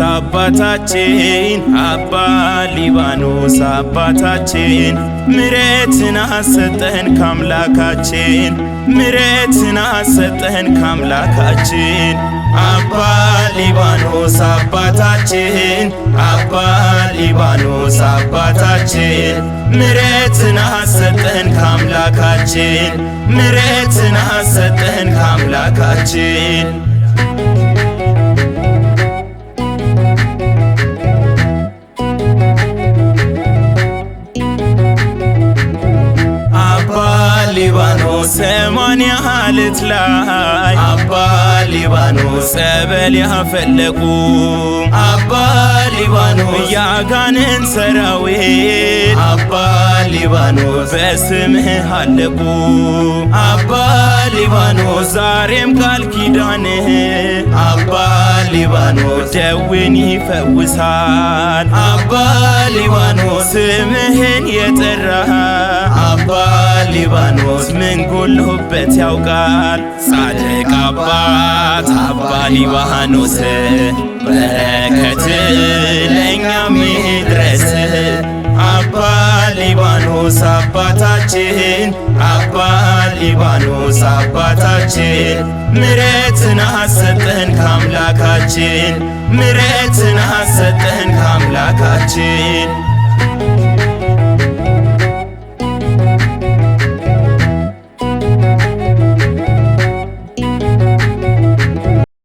አባታችን አባ ሊባኖስ አባታችን ምሕረትን አሰጠን ካምላካችን ምሕረትን አሰጠን ካምላካችን አባ ሊባኖስ አባታችን አባ ሊባኖስ አባታችን ምሕረትን አሰጠን ካምላካችን ምሕረትን አሰጠን ካምላካችን ሊባኖስ ሰማንያ ዓለት ላይ አባ ሊባኖስ ጸበል ያፈለቁ አባ ሊባኖስ ያጋንን ሰራዊት አባ ሊባኖስ በስምህ አለቁ አባ ሊባኖስ ዛሬም ቃል ኪዳንህ አባ ሊባኖስ ደዌን ይፈውሳል አባ ሊባኖስ ስምህን የጠራ አባ ሊባኖስ ምን ጎሎበት ያውቃል ጻድቅ አባት አባ ሊባኖስ በረከት ለእኛም ይድረስ አባ ሊባኖስ አባታችን አባ ሊባኖስ አባታችን ምሕረትን አሰጠን ካምላካችን ምሕረትን አሰጠን ካምላካችን